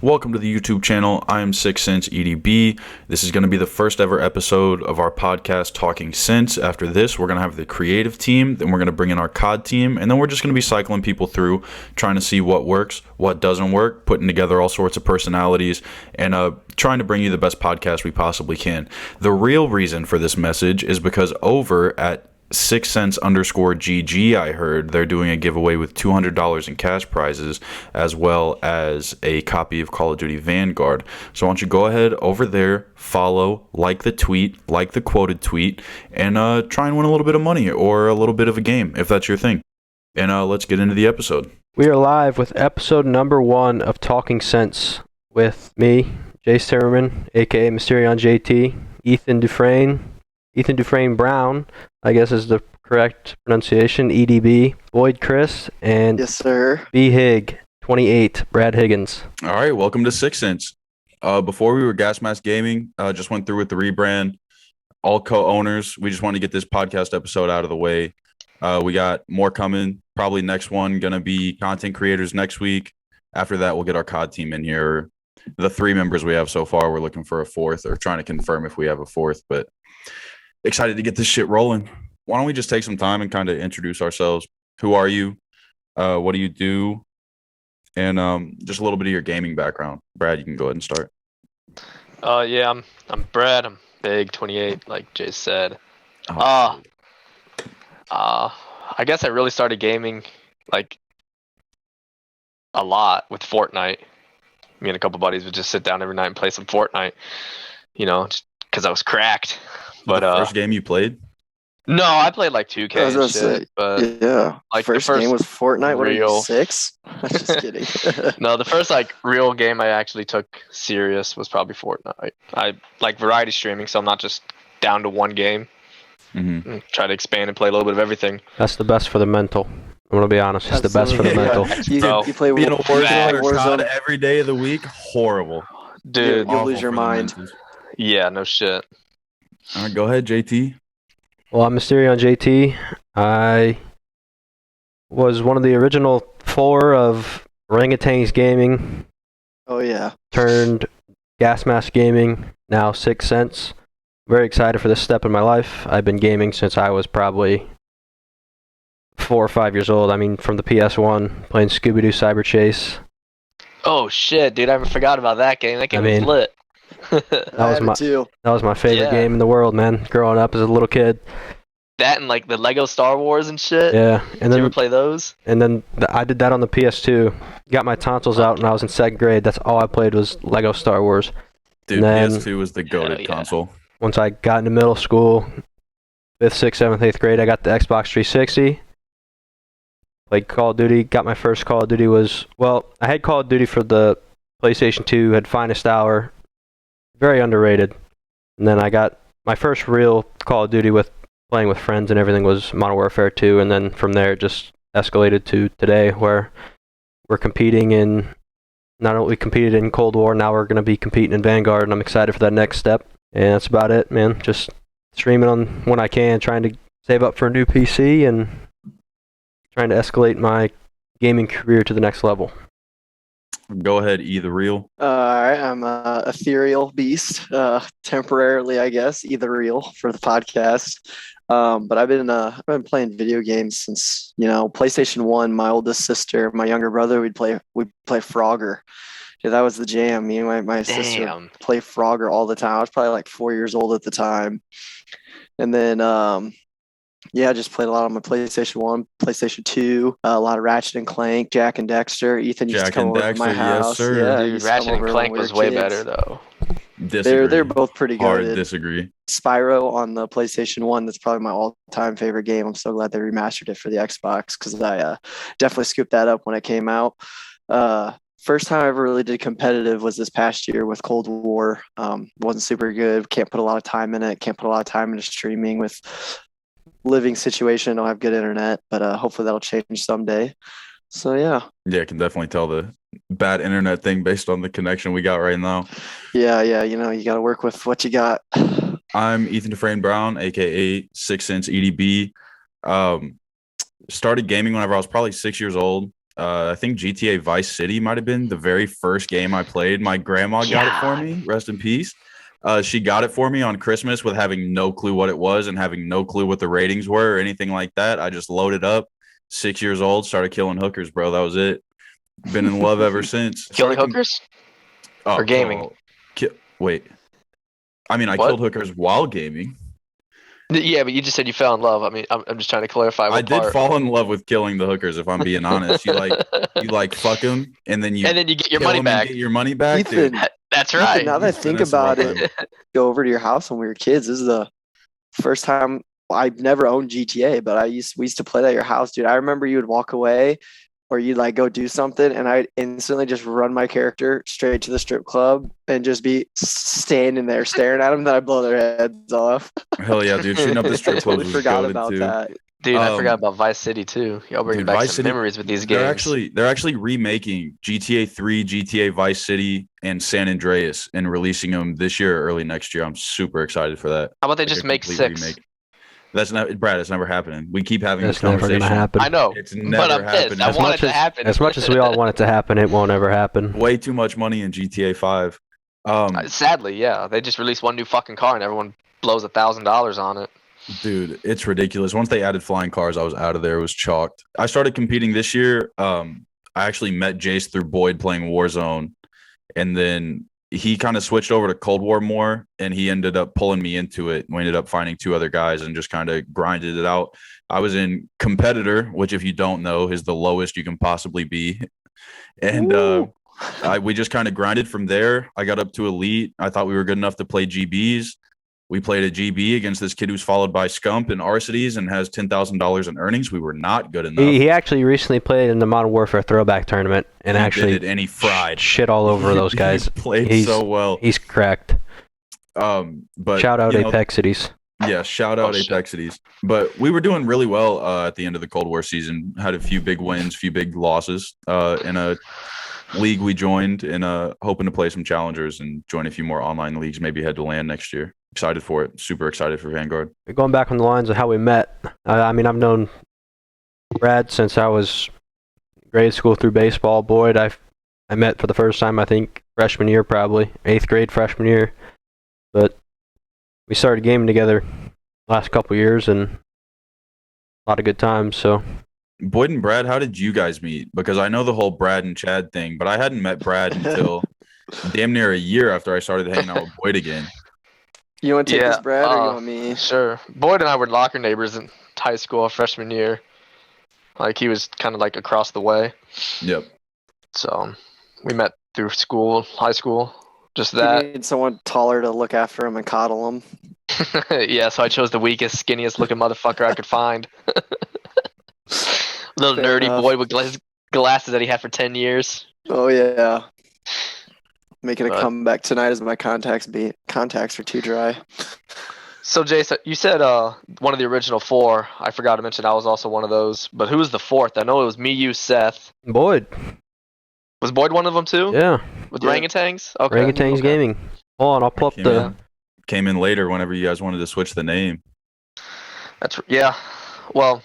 Welcome to the YouTube channel. I am 6 Cents EDB. This is going to be the first ever episode of our podcast, Talking Sense. After this, we're going to have the creative team, then we're going to bring in our COD team, and then we're just going to be cycling people through, trying to see what works, what doesn't work, putting together all sorts of personalities, and trying to bring you the best podcast we possibly can. The real reason for this message is because over at 6cents_GG, I heard they're doing a giveaway with $200 in cash prizes as well as a copy of Call of Duty Vanguard. So why don't you go ahead over there, follow, like the tweet, like the quoted tweet, and try and win a little bit of money or a little bit of a game if that's your thing. And let's get into the episode. We are live with episode number 1 of Talking Sense with me, Jace Timmerman, aka Mysterion JT, Ethan Dufresne Brown, I guess is the correct pronunciation, EDB, Boyd Chris, and yes, sir. B Hig 28, Brad Higgins. All right, welcome to 6 Cents. Before we were Gas Mask Gaming, just went through with the rebrand, all co-owners. We just wanted to get this podcast episode out of the way. We got more coming. Probably next one going to be content creators next week. After that, we'll get our COD team in here. The 3 members we have so far, we're looking for a 4th or trying to confirm if we have a 4th, but excited to get this shit rolling. Why don't we just take some time and kind of introduce ourselves? Who are you? What do you do? And just a little bit of your gaming background. Brad, you can go ahead and start. I'm Brad. I'm big, 28, like Jay said. I guess I really started gaming like a lot with Fortnite. Me and a couple buddies would just sit down every night and play some Fortnite, just because I was cracked. But the first game you played? No, I played like 2K and shit. Say, but yeah, like first game was Fortnite. What are you, 6? Just kidding. No, the first like real game I actually took serious was probably Fortnite. I like variety streaming, so I'm not just down to one game. Mm-hmm. Try to expand and play a little bit of everything. That's the best for the mental. I'm going to be honest. It's the best for the mental. You play being a Warzone every day of the week, horrible. Dude, you'll lose your mind. Yeah, no shit. All right, go ahead, JT. Well, I'm Mysterion JT. I was one of the original 4 of Orangutans Gaming. Oh, yeah. Turned Gas Mask Gaming, now 6 Cents. Very excited for this step in my life. I've been gaming since I was probably 4 or 5 years old. I mean, from the PS1, playing Scooby-Doo Cyber Chase. Oh, shit, dude. I forgot about that game. That game was lit. That was my favorite game in the world, man. Growing up as a little kid. That and like the Lego Star Wars and shit. Yeah, and did you ever play those? And then I did that on the PS2. Got my tonsils out, and I was in 2nd grade. That's all I played was Lego Star Wars. Dude, PS2 was the goated console. Once I got into middle school, 5th, 6th, 7th, 8th grade, I got the Xbox 360. Played Call of Duty. Got my first Call of Duty I had Call of Duty for the PlayStation 2. Had Finest Hour. Very underrated. And then I got my first real Call of Duty with playing with friends and everything was Modern Warfare 2. And then from there it just escalated to today where we're competing in, not only competed in Cold War, now we're going to be competing in Vanguard, and I'm excited for that next step. And that's about it, man. Just streaming on when I can, trying to save up for a new PC and trying to escalate my gaming career to the next level. Go ahead, E the Real. All right, I'm a ethereal beast, temporarily, I guess, E the Real for the podcast. But I've been playing video games since PlayStation 1. My oldest sister, my younger brother, we'd play Frogger. Yeah, that was the jam. Me and my sister play Frogger all the time. I was probably like 4 years old at the time, and then I just played a lot on my PlayStation 1, PlayStation 2, a lot of Ratchet and Clank, Jack and Dexter. Ethan used to come over to my house. Yes, sir. Yeah, dude, Ratchet and Clank was way better though. They're both pretty good. Hard disagree. Spyro on the PlayStation 1, that's probably my all-time favorite game. I'm so glad they remastered it for the Xbox because I definitely scooped that up when it came out. First time I ever really did competitive was this past year with Cold War. Wasn't super good. Can't put a lot of time in it. Can't put a lot of time into streaming with living situation. Don't have good internet, but hopefully that'll change someday. So yeah. Yeah, I can definitely tell the bad internet thing based on the connection we got right now. Yeah. You got to work with what you got. I'm Ethan Dufresne Brown, aka 6 Cents EDB. Started gaming whenever I was probably 6 years old. I think GTA Vice City might have been the very first game I played. My grandma got it for me. Rest in peace. She got it for me on Christmas with having no clue what it was and having no clue what the ratings were or anything like that. I just loaded up. 6 years old, started killing hookers, bro. That was it. Been in love ever since. Killing hookers or gaming? Wait. I mean, I killed hookers while gaming. Yeah, but you just said you fell in love. I mean, I'm just trying to clarify. I did fall in love with killing the hookers. If I'm being honest, you fuck them, and then you get your money back. Get your money back, Ethan, dude. That's right. Ethan, now that I think about it, go over to your house when we were kids. This is the first time I've never owned GTA, but we used to play that at your house, dude. I remember you would walk away, or you'd like go do something, and I'd instantly just run my character straight to the strip club and just be standing there staring at them. Then I blow their heads off. Hell yeah, dude! Shooting up the strip club. Totally forgot about that. Dude, I forgot about Vice City too. Y'all bringing back some memories with these games. They're actually remaking GTA 3, GTA Vice City, and San Andreas, and releasing them this year or early next year. I'm super excited for that. How about they just make 6? Remake. That's not, Brad. It's never happening. We keep having this never conversation. Gonna happen. I know, it's never happening. I want it to happen. As much as we all want it to happen, it won't ever happen. Way too much money in GTA 5. Sadly, yeah, they just released one new fucking car and everyone blows $1,000 on it. Dude, it's ridiculous. Once they added flying cars, I was out of there. It was chalked. I started competing this year. I actually met Jace through Boyd playing Warzone, and then he kind of switched over to Cold War more, and he ended up pulling me into it. We ended up finding 2 other guys and just kind of grinded it out. I was in competitor, which if you don't know is the lowest you can possibly be. And we just kind of grinded from there. I got up to elite. I thought we were good enough to play GBs. We played a GB against this kid who's followed by Scump and Arcides and has $10,000 in earnings. We were not good enough. He actually recently played in the Modern Warfare Throwback Tournament and he fried shit all over those guys. He played so well. He's cracked. But shout out Apexities. Yeah, shout out Apexities. But we were doing really well at the end of the Cold War season. Had a few big wins, few big losses in a league we joined, and hoping to play some challengers and join a few more online leagues. Maybe head to LAN next year. Excited for it. Super excited for Vanguard. Going back on the lines of how we met, I mean, I've known Brad since I was grade school through baseball. Boyd, I met for the first time, I think, freshman year, probably 8th grade freshman year. But we started gaming together last couple years and a lot of good times. So, Boyd and Brad, how did you guys meet? Because I know the whole Brad and Chad thing, but I hadn't met Brad until damn near a year after I started hanging out with Boyd again. You want to take this, Brad, or you want me? Sure. Boyd and I were locker neighbors in high school, freshman year. Like, he was kind of like across the way. Yep. So, we met through school, high school. Just that. You need someone taller to look after him and coddle him. Yeah, so I chose the weakest, skinniest looking motherfucker I could find. Little Fair nerdy enough. boy with glasses that he had for 10 years. Oh, yeah. Making a comeback tonight as my contacts are too dry. So, Jason, you said one of the original 4. I forgot to mention I was also one of those. But who was the 4th? I know it was me, you, Seth. Boyd. Was Boyd one of them too? Yeah. With Orangutans? Okay. Orangutans Gaming. Hold on, I'll pull up the... Came in later whenever you guys wanted to switch the name. Yeah. Well,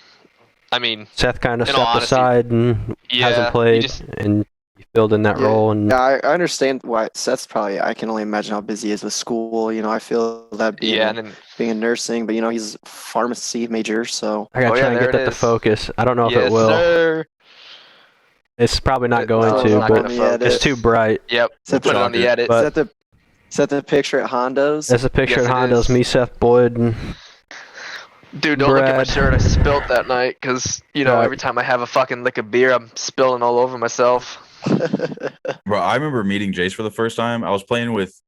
I mean... Seth kind of stepped aside and hasn't played, and he filled in that role. And yeah, I understand why Seth's probably... I can only imagine how busy he is with school. You know, I feel that being in nursing, but, you know, he's a pharmacy major, so... I got to try and get that to focus. I don't know if it will. Sir. It's probably not going to, but it's too bright. Yep. Put it on the edit. Set the picture at Hondo's. There's a picture at Hondo's. Me, Seth, Boyd, and dude, don't look at my shirt. I spilt that night because, you know, every time I have a fucking lick of beer, I'm spilling all over myself. Bro, I remember meeting Jace for the first time. I was playing with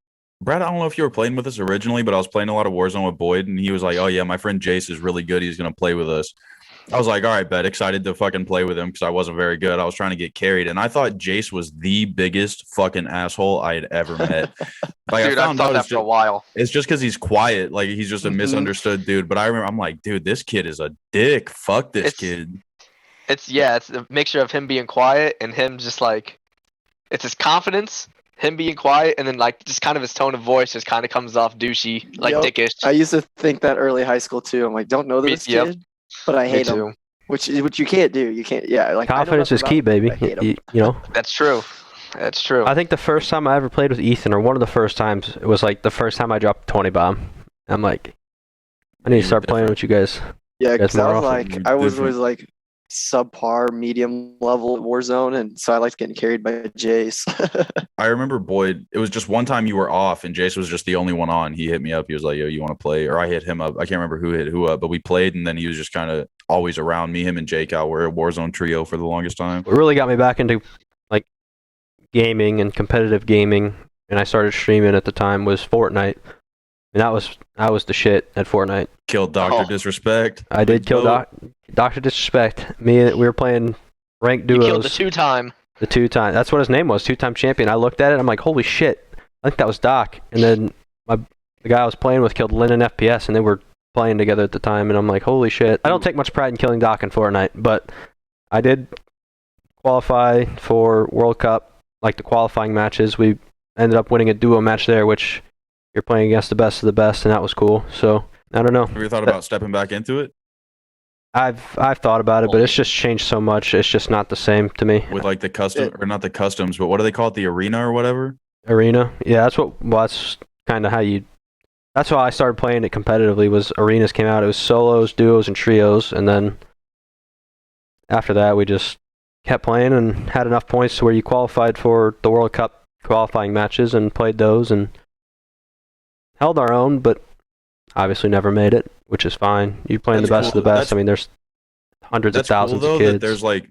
Brad. I don't know if you were playing with us originally, but I was playing a lot of Warzone with Boyd, and he was like, "Oh yeah, my friend Jace is really good. He's gonna play with us." I was like, all right, bet. Excited to fucking play with him because I wasn't very good. I was trying to get carried, and I thought Jace was the biggest fucking asshole I had ever met. Like, dude, I thought that for a while. It's just because he's quiet. Like, he's just a misunderstood dude. But I remember, I'm like, dude, this kid is a dick. Fuck this kid. It's a mixture of him being quiet and him just like, it's his confidence, him being quiet, and then like just kind of his tone of voice just kind of comes off douchey, like dickish. I used to think that early high school too. I'm like, don't know this kid. But I hate him. which you can't do. You can't. Yeah, like I know Confidence nothing is about key, him, baby. but I hate him. You know. That's true. That's true. I think the first time I ever played with Ethan, or one of the first times, it was like the first time I dropped a 20 bomb. I'm like, I need You to were start playing different. with you guys. Yeah, Guys because I more was often. like, I was Different. always like subpar, medium level at Warzone, and so I liked getting carried by Jace. I remember Boyd. It was just one time you were off, and Jace was just the only one on. He hit me up. He was like, "Yo, you want to play?" Or I hit him up. I can't remember who hit who up, but we played, and then he was just kind of always around me. Him and Jake out were a Warzone trio for the longest time. What really got me back into like gaming and competitive gaming, and I started streaming at the time, was Fortnite. And I was the shit at Fortnite. Killed Doctor Oh. Disrespect. I did Big kill Goat. Dr. Disrespect. We were playing ranked You duos. killed the 2-time. The 2-time. That's what his name was, 2-time champion. I looked at it. I'm like, holy shit. I think that was Doc. And then the guy I was playing with killed Lynn and FPS, and they were playing together at the time. And I'm like, holy shit. I don't take much pride in killing Doc in Fortnite, but I did qualify for World Cup, like the qualifying matches. We ended up winning a duo match there, which you're playing against the best of the best, and that was cool. So I don't know. Have you thought about stepping back into it I've thought about it, but it's just changed so much. It's just not the same to me. with like the custom or not the customs, but what do they call it? The arena or whatever? Arena, yeah, that's kind of how you. That's how I started playing it competitively. Was arenas came out. It was solos, duos, and trios, and then after that, we just kept playing and had enough points to where you qualified for the World Cup qualifying matches and played those and held our own, but obviously never made it, which is fine. You're playing That's the best cool. of the best. That's- I mean, there's hundreds of That's cool thousands though of that kids.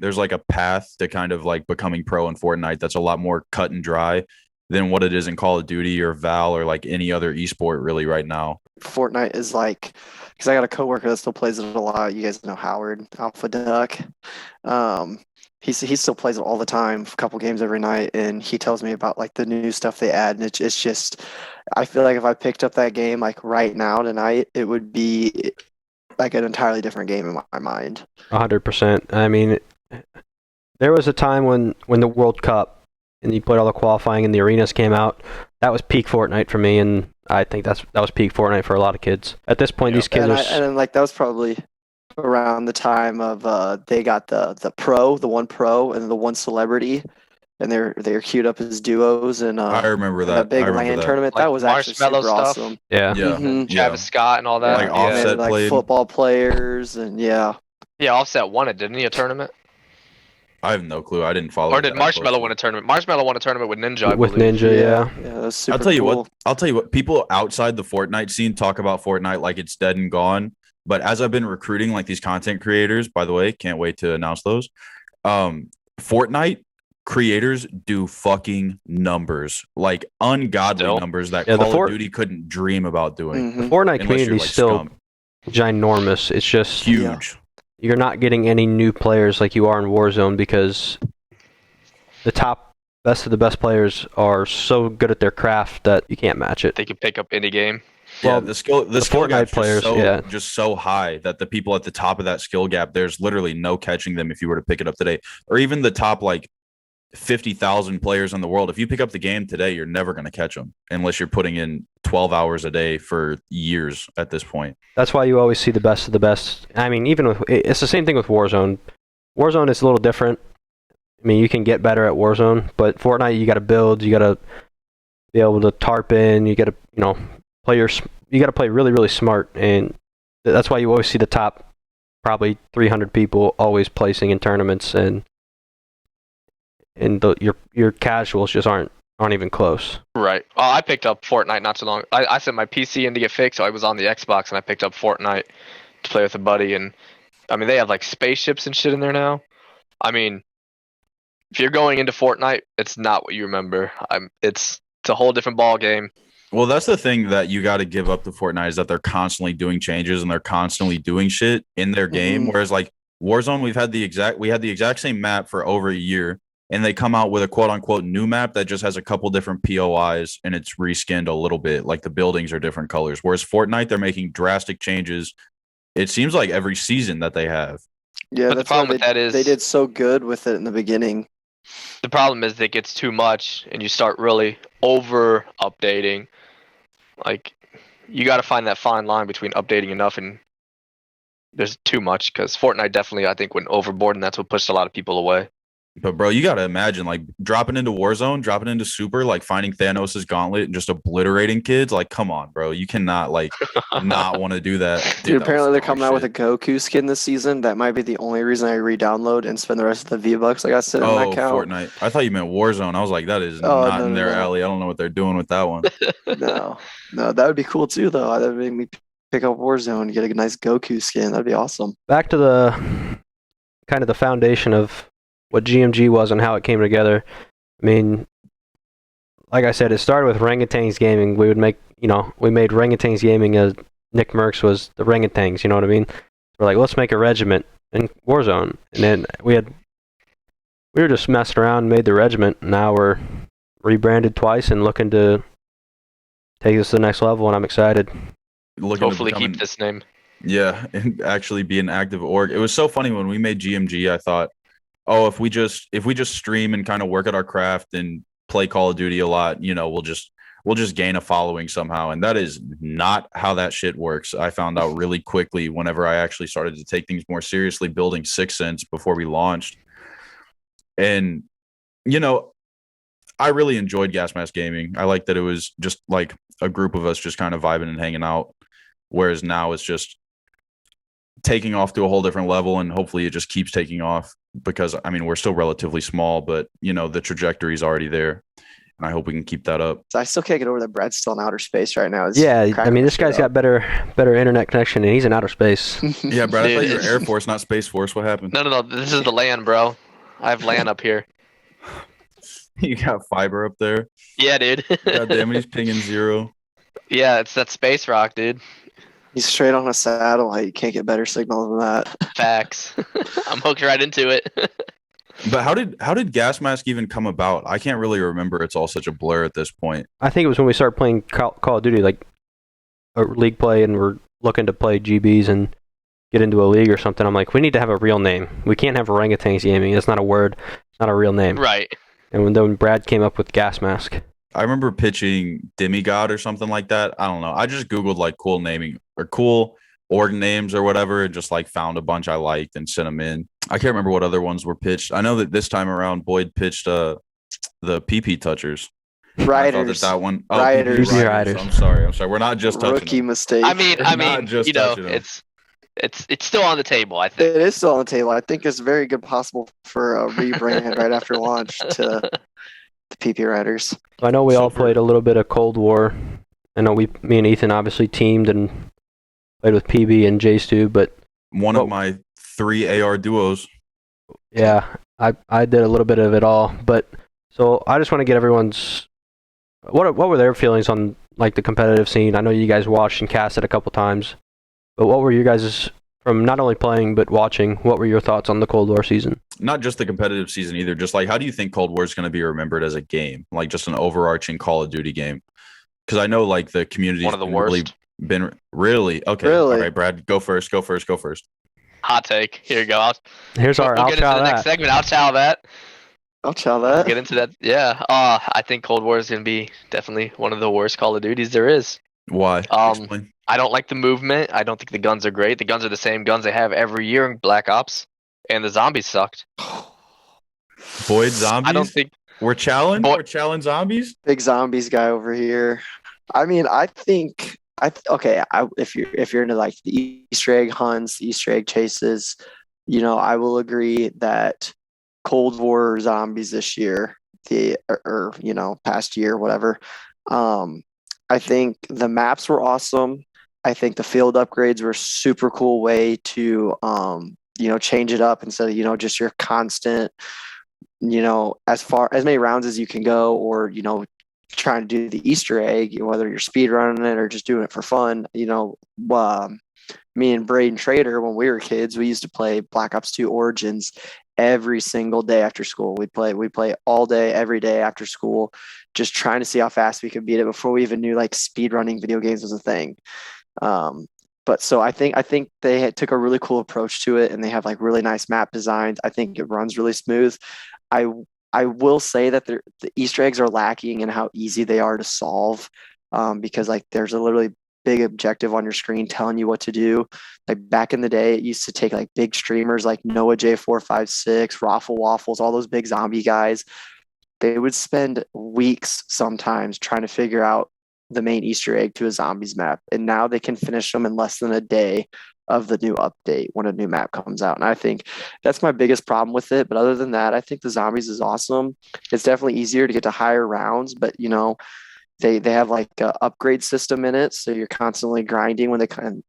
there's like a path to kind of like becoming pro in Fortnite that's a lot more cut and dry than what it is in Call of Duty or Val or like any other esport really right now. Fortnite is like, because I got a coworker that still plays it a lot. You guys know Howard, Alpha Duck. He still plays it all the time, a couple games every night, and he tells me about like the new stuff they add, and it's just, I feel like if I picked up that game like right now tonight, it would be like an entirely different game in my mind. 100%. I mean, there was a time when the World Cup and you played all the qualifying and the arenas came out. That was peak Fortnite for me, and I think that was peak Fortnite for a lot of kids. At this point, Yeah. these kids And are. and then like that was probably around the time of they got the pro, the one pro, and the one celebrity, and they're queued up as duos and I remember in that. big I remember LAN that. tournament. Like that was actually Marshmallow super stuff? awesome. Yeah. Yeah. Mhm. Yeah. Travis Scott and all that. Like And Offset then, like played. football players and yeah. Yeah, Offset won it, didn't he? A tournament? I have no clue. I didn't follow. Or it did that Marshmallow closely. win a tournament? Marshmallow won a tournament with Ninja, I With believe. Ninja, yeah. Yeah, that was super I'll tell you cool. what. I'll tell you what. People outside the Fortnite scene talk about Fortnite like it's dead and gone. But as I've been recruiting like these content creators, by the way, can't wait to announce those. Fortnite creators do fucking numbers, like ungodly Still? numbers that Yeah, the Call of Duty couldn't dream about doing. The Mhm. Fortnite Unless community you're is like still scum. ginormous. It's just Huge. you're not getting any new players like you are in Warzone because the top best of the best players are so good at their craft that you can't match it. They could pick up any game. Yeah, Well, the skill Fortnite gap's players, just so, yeah. just so high that the people at the top of that skill gap, there's literally no catching them if you were to pick it up today. Or even the top like 50,000 players in the world. If you pick up the game today, you're never going to catch them unless you're putting in 12 hours a day for years at this point. That's why you always see the best of the best. I mean, even with it's the same thing with Warzone. Warzone is a little different. I mean, you can get better at Warzone, but Fortnite, you got to build. You got to be able to tarp in. You got to, you got to play really, really smart, and that's why you always see the top, probably 300 people always placing in tournaments, and your casuals just aren't even close. Right. Oh, I picked up Fortnite not too long. I sent my PC in to get fixed, so I was on the Xbox and I picked up Fortnite to play with a buddy. And I mean, they have like spaceships and shit in there now. I mean, if you're going into Fortnite, it's not what you remember. It's a whole different ball game. Well, that's the thing that you got to give up to Fortnite is that they're constantly doing changes and they're constantly doing shit in their game. Mhm. Whereas like Warzone, we had the exact same map for over a year, and they come out with a quote unquote new map that just has a couple different POIs and it's reskinned a little bit. Like the buildings are different colors. Whereas Fortnite, they're making drastic changes. It seems like every season that they have. Yeah, But the that's why problem with that is- they did so good with it in the beginning. The problem is that it gets too much and you start really over updating. Like, you got to find that fine line between updating enough and there's too much because Fortnite definitely I think went overboard, and that's what pushed a lot of people away. But bro, you gotta imagine like dropping into Warzone, dropping into Super, like finding Thanos' gauntlet and just obliterating kids. Like, come on, bro. You cannot like not want to do that. Dude, that apparently was they're dog coming out with a shit. Goku skin this season. That might be the only reason I re-download and spend the rest of the V-Bucks I got sitting in my Oh, account. Fortnite. I thought you meant Warzone. I was like, that is Oh, not no, in no, their no. alley. I don't know what they're doing with that one. No. No, that would be cool too, though. That would make me pick up Warzone and get a nice Goku skin. That'd be awesome. Back to the kind of the foundation of what GMG was and how it came together. I mean, like I said, it started with Rangatangs Gaming. We made Rangatangs Gaming as Nick Merckx was the Rangatangs, you know what I mean? We're like, let's make a regiment in Warzone. And then we were just messing around and made the regiment. Now we're rebranded twice and looking to take this to the next level, and I'm excited. Looking Hopefully, to become keep this name. yeah, and actually be an active org. It was so funny when we made GMG. I thought, oh, if we just stream and kind of work at our craft and play Call of Duty a lot, we'll just gain a following somehow. And that is not how that shit works. I found out really quickly whenever I actually started to take things more seriously, building 6sense before we launched. And I really enjoyed Gas Mask Gaming. I like that it was just like a group of us just kind of vibing and hanging out. Whereas now it's just taking off to a whole different level, and hopefully it just keeps taking off because I mean we're still relatively small, but the trajectory is already there, and I hope we can keep that up. So I still can't get over that Brad's still in outer space right now. It's Yeah, I cracking mean, my this shit guy's up. got better internet connection, and he's in outer space. Yeah, Brad, I thought Dude, you were Air Force, not Space Force. What happened? No. This is the LAN, bro. I have LAN up here. You got fiber up there. Yeah, dude. God damn it, he's pinging 0. Yeah, it's that space rock, dude. He's straight on a satellite. You can't get better signal than that. Facts. I'm hooked right into it. But how did Gas Mask even come about? I can't really remember. It's all such a blur at this point. I think it was when we started playing Call of Duty, like a league play, and we're looking to play GBs and get into a league or something. I'm like, we need to have a real name. We can't have Orangutans Gaming. It's not a word. It's not a real name. Right. And then Brad came up with Gas Mask. I remember pitching Demigod or something like that. I don't know. I just Googled like cool naming or cool org names or whatever, and just like found a bunch I liked and sent them in. I can't remember what other ones were pitched. I know that this time around Boyd pitched the PP Touchers. Riders. That one. Oh, Riders. PP Riders. I'm sorry. We're not just touching Rookie them. mistake. I mean, Not just touching them. it's still on the table. I think. It is still on the table. I think it's very good possible for a rebrand right after launch to the PP Riders. I know we So all for- played a little bit of Cold War. I know me and Ethan obviously teamed and played with PB and J-Stu, but One of my 3 AR duos. yeah, I did a little bit of it all. But so I just want to get everyone's what were their feelings on like the competitive scene? I know you guys watched and cast it a couple times, but what were you guys from not only playing but watching? What were your thoughts on the Cold War season? Not just the competitive season either. Just like, how do you think Cold War is going to be remembered as a game? Like just an overarching Call of Duty game? Because I know like the community One of the worst. Been really okay. Really? All right, Brad, go first. Hot take. Here you go. Here's our We'll I'll get into try the next that. segment. I'll chow that. I'll chow We'll that. get into that. Yeah. I think Cold War is going to be definitely one of the worst Call of Duties there is. Why? Explain. I don't like the movement. I don't think the guns are great. The guns are the same guns they have every year in Black Ops, and the zombies sucked. Boyd zombies. I don't think. We're challenged. Boy- We're challenged zombies. Big zombies guy over here. I mean, I think if you're into like the Easter egg hunts, the Easter egg chases, I will agree that Cold War zombies this year, past year, whatever. I think the maps were awesome. I think the field upgrades were a super cool way to change it up instead of just your constant, as many rounds as you can go, or trying to do the Easter egg, whether you're speed running it or just doing it for fun. Me and Braden Trader, when we were kids, we used to play Black Ops 2 Origins every single day after school. We play all day, every day after school, just trying to see how fast we could beat it before we even knew like speed running video games was a thing. But so I think they took a really cool approach to it, and they have like really nice map designs. I think it runs really smooth. I will say that the Easter eggs are lacking in how easy they are to solve, because like there's literally big objective on your screen telling you what to do. Like back in the day, it used to take like big streamers like Noah J456, Raffle Waffles, all those big zombie guys. They would spend weeks sometimes trying to figure out the main Easter egg to a zombies map. And now they can finish them in less than a day of the new update when a new map comes out. And I think that's my biggest problem with it. But other than that, I think the zombies is awesome. It's definitely easier to get to higher rounds, but they have like a upgrade system in it. So you're constantly grinding when they come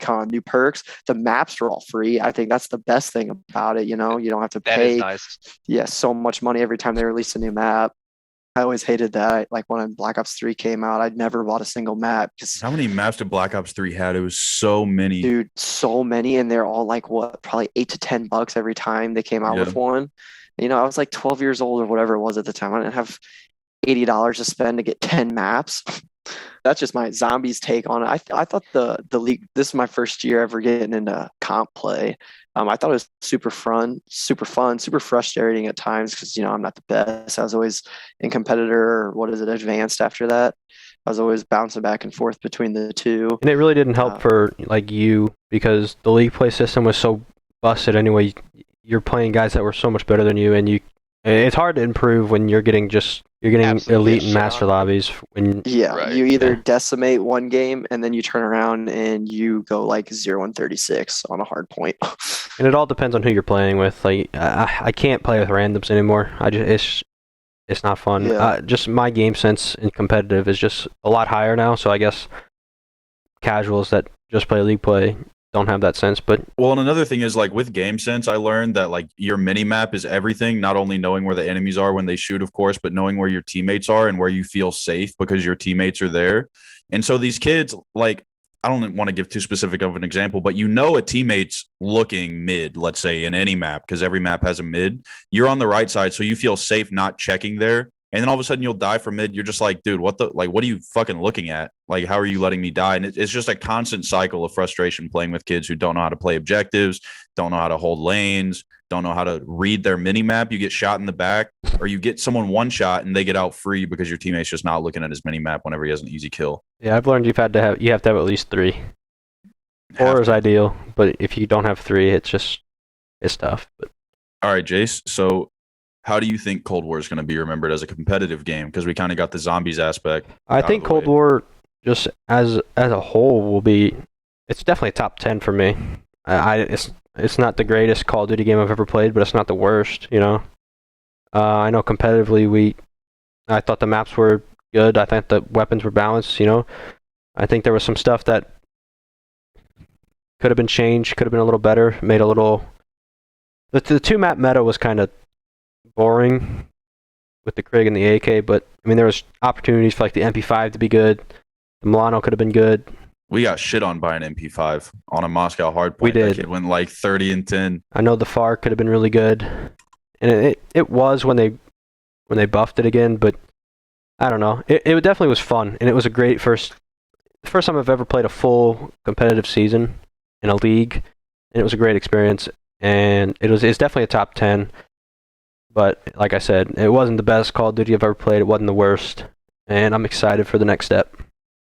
on new perks. The maps are all free. I think that's the best thing about it. You don't have to That pay is nice. so much money every time they release a new map. I always hated that. Like when Black Ops 3 came out, I'd never bought a single map because, How many maps did Black Ops 3 had? It was so many. dude, so many, and they're all like probably $8 to $10 every time they came out with one. I was like 12 years old or whatever it was at the time. I didn't have $80 to spend to get 10 maps. That's just my zombies take on it. I thought the league. This is my first year ever getting into comp play. I thought it was super fun, super frustrating at times because I'm not the best. I was always in competitor or advanced after that. I was always bouncing back and forth between the two. And it really didn't help for like you because the league play system was so busted anyway. You're playing guys that were so much better than you, and it's hard to improve when you're getting Absolutely elite and shit master on. lobbies. Right. You either decimate one game and then you turn around and you go like 0-36 on a hard point. And it all depends on who you're playing with. Like I can't play with randoms anymore. It's not fun. Yeah. Just my game sense in competitive is just a lot higher now. So I guess casuals that just play league play don't have that sense. But Well, and another thing is like with game sense, I learned that like your mini map is everything. Not only knowing where the enemies are when they shoot, of course, but knowing where your teammates are and where you feel safe because your teammates are there. And so these kids, like, I don't want to give too specific of an example, but a teammate's looking mid, let's say in any map, because every map has a mid. You're on the right side, so you feel safe not checking there. And then all of a sudden you'll die from mid. You're just like, dude, what are you fucking looking at? Like, how are you letting me die? And it's just a constant cycle of frustration playing with kids who don't know how to play objectives, don't know how to hold lanes, don't know how to read their mini map. You get shot in the back, or you get someone one shot and they get out free because your teammate's just not looking at his mini map whenever he has an easy kill. yeah, I've learned you have to have at least 3. 4 is ideal, but if you don't have 3, it's tough. But All right, Jace. So how do you think Cold War is going to be remembered as a competitive game? Because we kind of got the zombies aspect. I think Cold War, just as a whole, it's definitely a top 10 for me. It's not the greatest Call of Duty game I've ever played, but it's not the worst. I know competitively I thought the maps were good. I think the weapons were balanced. I think there was some stuff that could have been changed, could have been a little better, made a little. The 2-map meta was kind of boring with the Krig and the AK, but I mean there was opportunities for like the MP5 to be good. The Milano could have been good. We got shit on by an MP5 on a Moscow hardpoint. We did. That kid went like 30-10. I know the FAR could have been really good, and it was when they buffed it again. But I don't know. It definitely was fun, and it was a great first time I've ever played a full competitive season in a league, and it was a great experience. And it's definitely a top 10. But like I said, it wasn't the best Call of Duty I've ever played. It wasn't the worst, and I'm excited for the next step.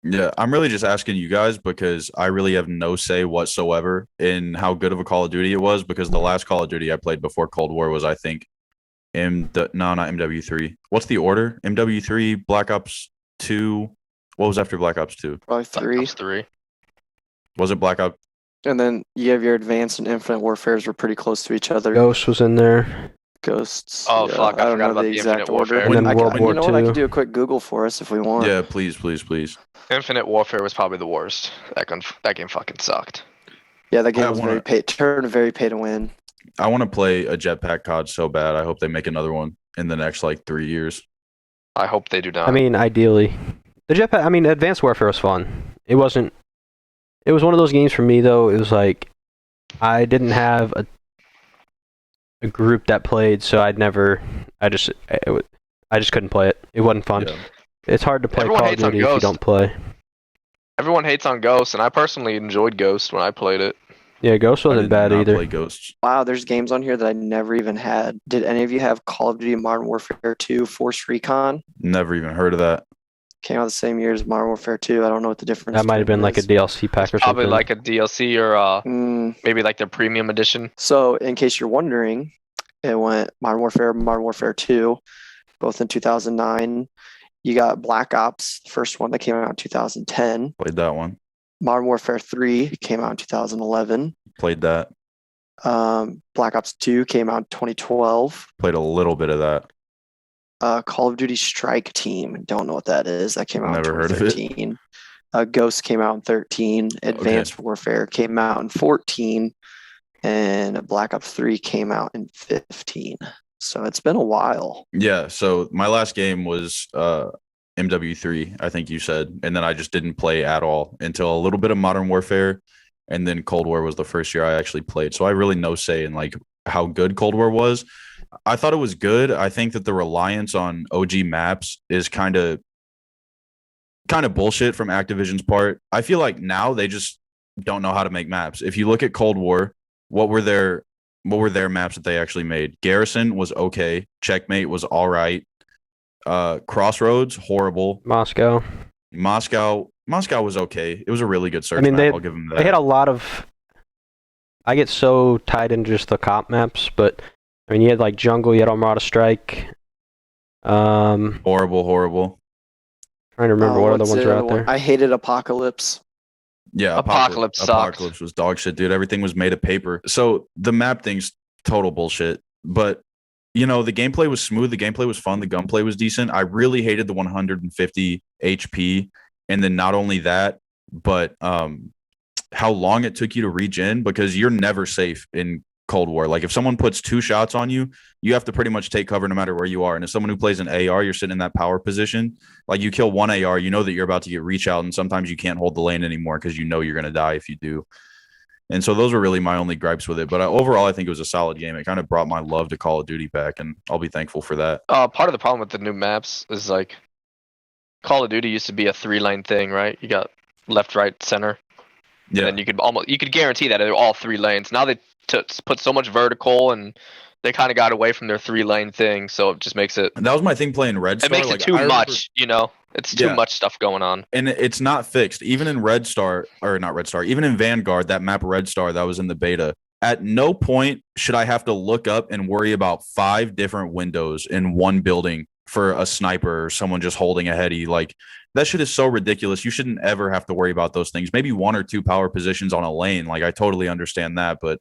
Yeah, I'm really just asking you guys because I really have no say whatsoever in how good of a Call of Duty it was, because the last Call of Duty I played before Cold War was, I think, not MW3. What's the order? MW3, Black Ops 2. What was after Black Ops 2? Probably Black 3. Ops 3. Was it Black Ops? And then you have your Advanced and Infinite Warfares were pretty close to each other. Ghost was in there. Ghosts. Oh, fuck, I don't forgot know about the the exact Infinite order. Warfare. And then I World can, War you know what? I II. can do a quick Google for us if we want. Yeah, please. Infinite Warfare was probably the worst. That game fucking sucked. Yeah, that game I was wanna- very pay to win. I want to play a jetpack COD so bad. I hope they make another one in the next like 3 years. I hope they do not. I mean, ideally, the jetpack. I mean, Advanced Warfare was fun. It was one of those games for me though. It was like I didn't have a group that played, so I just couldn't play it. It wasn't fun. Yeah. It's hard to play Everyone Call of hates on Duty if you Ghost. don't play. Everyone hates on Ghost, and I personally enjoyed Ghost when I played it. Yeah, Ghost I wasn't did bad not either. play Ghosts. Wow, there's games on here that I never even had. Did any of you have Call of Duty Modern Warfare 2 Force Recon? Never even heard of that. Came out the same year as Modern Warfare 2. I don't know what the difference. That might have been like a is. DLC pack or Probably something. like a DLC or Mm, maybe like their premium edition. so, in case you're wondering, it went Modern Warfare 2, both in 2009. You got Black Ops, the first one that came out in 2010. Played that one. Modern Warfare 3 came out in 2011. Played that. Black Ops 2 came out in 2012. Played a little bit of that. Call of Duty Strike Team, don't know what that is. That came out Never in heard of it. 2013. Ghost came out in 13. Advanced Warfare came out in 14. And Black Ops 3 came out in 15. So it's been a while. Yeah. So my last game was MW3, I think you said. And then I just didn't play at all until a little bit of Modern Warfare. And then Cold War was the first year I actually played. So I really no say in like how good Cold War was. I thought it was good. I think that the reliance on OG maps is kind of bullshit from Activision's part. I feel like now they just don't know how to make maps. If you look at Cold War, what were their maps that they actually made? Garrison was okay. Checkmate was all right. Crossroads, horrible. Moscow Was okay. It was a really good search I mean, map. I'll give them that. They had a lot of. I get so tied into just the comp maps, but I mean, you had like Jungle, you had Armada Strike. Horrible. Trying to remember what other what's ones the are other out one? there. I hated Apocalypse. Yeah, Apocalypse sucked. Apocalypse was dog shit, dude. Everything was made of paper. So the map thing's total bullshit. But the gameplay was smooth. The gameplay was fun. The gunplay was decent. I really hated the 150 HP, and then not only that, but how long it took you to regen, because you're never safe in Cold War. Like if someone puts 2 shots on you, you have to pretty much take cover no matter where you are. And if someone who plays an AR, you're sitting in that power position, like you kill one AR, you know that you're about to get reach out, and sometimes you can't hold the lane anymore because you know you're going to die if you do. And so those were really my only gripes with it. But overall, I think it was a solid game. It kind of brought my love to Call of Duty back, and I'll be thankful for that. Part of the problem with the new maps is like Call of Duty used to be a 3-lane thing, right? You got left, right, center. Yeah. And then you could guarantee that they're all 3 lanes. Now they put so much vertical, and they kind of got away from their 3-lane thing, so it just makes it. And that was my thing playing Red Star. It makes it too much, It's too much stuff going on. And it's not fixed. Even in Red Star, or not Red Star, even in Vanguard, that map Red Star that was in the beta, at no point should I have to look up and worry about 5 different windows in one building for a sniper or someone just holding a heady. Like, that shit is so ridiculous. You shouldn't ever have to worry about those things. Maybe 1 or 2 power positions on a lane. Like, I totally understand that, but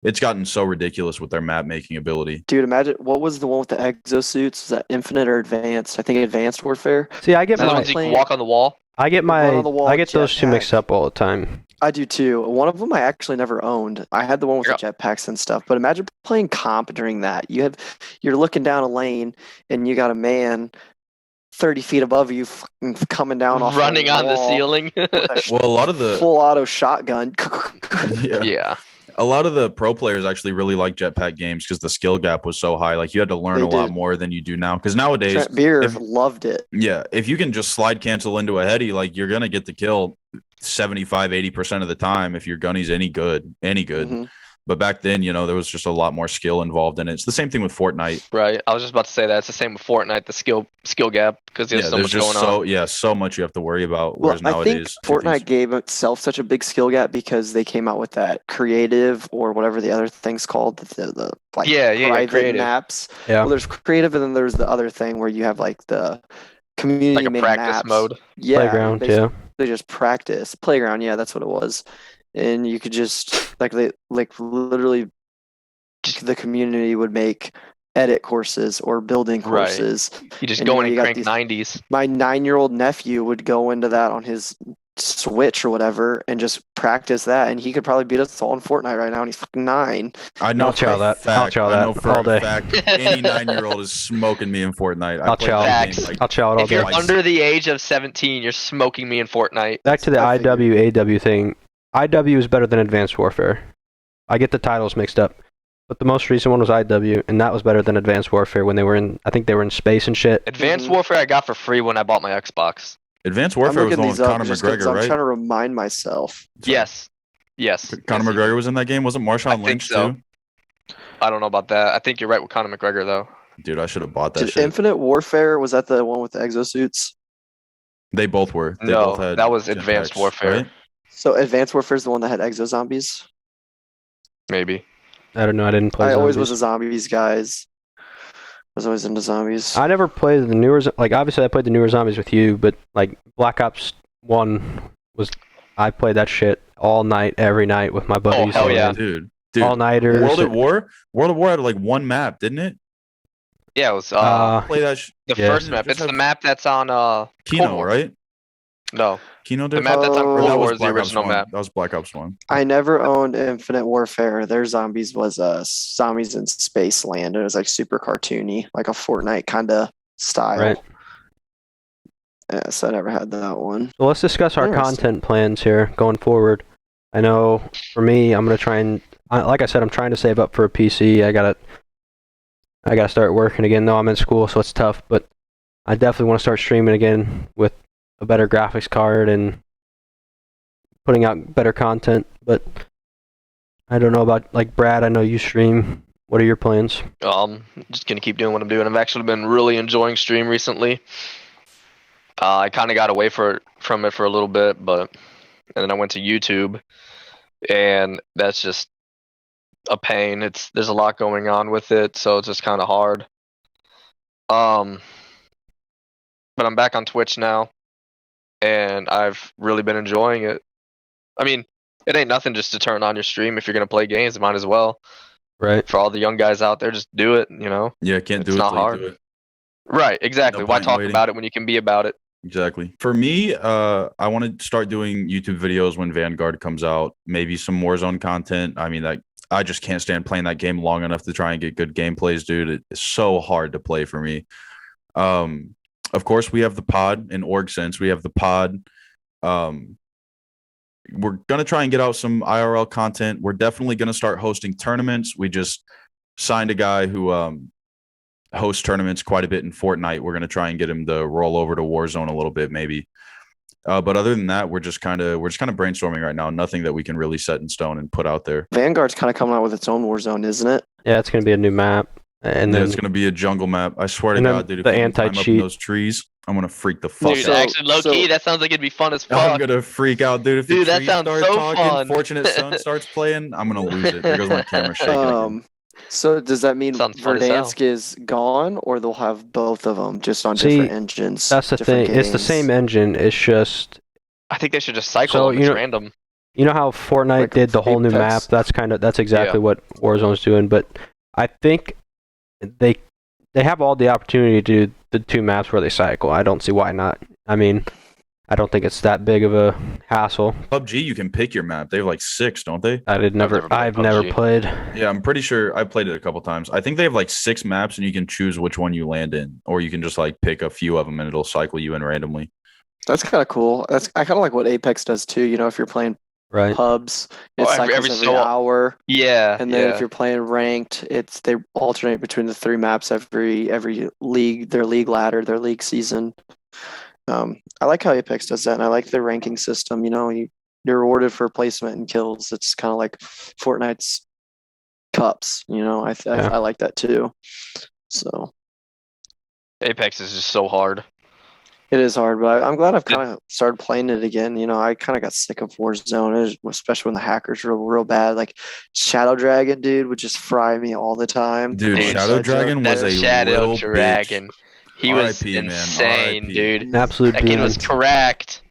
it's gotten so ridiculous with their map making ability. Dude, imagine what was the one with the exosuits? Was that Infinite or Advanced? I think Advanced Warfare. See, I get The ones you can walk on the wall. I get on the wall those two jetpack. mixed up all the time. I do too. One of them I actually never owned. I had the one with the jetpacks and stuff. But imagine playing comp during that. You're looking down a lane and you got a man 30 feet above you coming down off running on the ceiling. Well, a lot of the full auto shotgun. Yeah. A lot of the pro players actually really like jetpack games because the skill gap was so high. Like you had to learn a lot more than you do now. Because nowadays, Trent Beer loved it. Yeah, if you can just slide cancel into a heady, like you're gonna get the kill 75-80% of the time if your gunny's any good. Mm-hmm. But back then, there was just a lot more skill involved in it. It's the same thing with Fortnite. Right. I was just about to say that. It's the same with Fortnite, the skill gap, because there's so much going on. Yeah, so much you have to worry about. Well, Whereas nowadays, I think Fortnite gave itself such a big skill gap because they came out with that creative or whatever the other thing's called, the private creative maps. Yeah. Well, there's creative, and then there's the other thing where you have like the community like a made practice maps. mode. Yeah, Playground, they just practice playground. Yeah, that's what it was. And you could just literally. The community would make edit courses or building courses. Right. You just go in and crank 90s. My 9-year-old nephew would go into that on his Switch or whatever and just practice that, and he could probably beat us all in Fortnite right now, and he's fucking 9. I know I'll chow that. I'll chow that I know for all a day. fact any 9-year-old is smoking me in Fortnite. I'll chow it. I'll chow it all If day. you're under the age of 17, you're smoking me in Fortnite. Back to the IW thing. IW is better than Advanced Warfare. I get the titles mixed up. But the most recent one was IW, and that was better than Advanced Warfare when they were in, I think they were in space and shit. Advanced Warfare I got for free when I bought my Xbox. Advanced Warfare was the one with Conor McGregor, right? I'm trying to remind myself. Yes. Conor McGregor was in that game? Wasn't Marshawn Lynch too? I don't know about that. I think you're right with Conor McGregor, though. Dude, I should have bought that shit. Infinite Warfare, was that the one with the exosuits? They both were. They No, both had that was gen Advanced packs, Warfare. right? So Advanced Warfare is the one that had exo zombies. Maybe. I don't know. I didn't play I zombies. always was a zombies guys. I was always into zombies. I never played the newer. Like obviously, I played the newer zombies with you, but like Black Ops 1 was. I played that shit all night, every night with my buddies. hell yeah. Dude. All nighters. World at War had like one map, didn't it? Yeah, it was Play that. the yeah. first map. Just It's the have map that's on Cold Kino, War. right? No, Kino the did. map that's on Oh, Cold that War was is the Black Ops original 1. map. That was Black Ops 1. I never owned Infinite Warfare. Their zombies was zombies in space land. It was like super cartoony, like a Fortnite kind of style. Right. Yeah, so I never had that one. So let's discuss our Interesting. content plans here going forward. I know for me, I'm gonna try and, like I said, I'm trying to save up for a PC. I gotta start working again. No, I'm in school, so it's tough. But I definitely want to start streaming again with a better graphics card and putting out better content. But I don't know about like Brad. I know you stream. What are your plans? Just gonna keep doing what I'm doing. I've actually been really enjoying stream recently. I kind of got away from it for a little bit, and then I went to YouTube, and that's just a pain. There's a lot going on with it, so it's just kind of hard. But I'm back on Twitch now, and I've really been enjoying it. I mean, it ain't nothing just to turn on your stream if you're gonna play games. Might as well. Right. For all the young guys out there, just do it. Yeah, can't do It's it not till you hard. do it. Right, exactly. No Why point in talk waiting. about it when you can be about it? Exactly. For me, I want to start doing YouTube videos when Vanguard comes out. Maybe some Warzone content. I mean, I just can't stand playing that game long enough to try and get good gameplays, dude. It's so hard to play for me. Of course, we have the pod in OrgSense. We have the pod. We're gonna try and get out some IRL content. We're definitely gonna start hosting tournaments. We just signed a guy who hosts tournaments quite a bit in Fortnite. We're gonna try and get him to roll over to Warzone a little bit, maybe. But other than that, we're just kind of brainstorming right now. Nothing that we can really set in stone and put out there. Vanguard's kind of coming out with its own Warzone, isn't it? Yeah, it's gonna be a new map, and then It's gonna be a jungle map. I swear to and then God, dude. If the we can climb up in anti-cheat. those trees, I'm gonna freak the fuck Dude, out. actually, low key, that sounds like it'd be fun as I'm fuck. gonna freak out, dude. If the Dude, that trees sounds start so talking, fun. Fortunate Son starts playing, I'm gonna lose it. There goes my camera shaking again. So does that mean Sounds fun as hell. Verdansk is gone, or they'll have both of them just on See, different engines? that's the different thing. It's the games? same engine. It's just I think they should just cycle So, them. you It's know- random. you know how Fortnite Like did the whole new map. Apex. That's exactly Yeah. what Warzone's doing. But I think they have all the opportunity to do the two maps where they cycle. I don't see why not. I mean, I don't think it's that big of a hassle. PUBG, you can pick your map. They have like 6, don't they? I've never played never PUBG. played. Yeah, I'm pretty sure I played it a couple times. I think they have like 6 maps, and you can choose which one you land in, or you can just like pick a few of them, and it'll cycle you in randomly. That's kind of cool. I kind of like what Apex does too. You know, if you're playing Right. pubs, it Oh, cycles every every so- hour, Yeah. and then yeah. if you're playing ranked, they alternate between the 3 maps every league, their league ladder, their league season. I like how Apex does that, and I like their ranking system. You know, you're rewarded for placement and kills. It's kind of like Fortnite's cups. You know, Yeah. I like that too. So Apex is just so hard. it is hard, but I'm glad I've kind of started playing it again. You know, I kind of got sick of Warzone, especially when the hackers were real bad. Like Shadow Dragon, dude, would just fry me all the time. Dude, Dude, Shadow so Dragon was That a Shadow little Dragon. He was RIP, man, insane, RIP. dude. An absolute That kid was demon. cracked.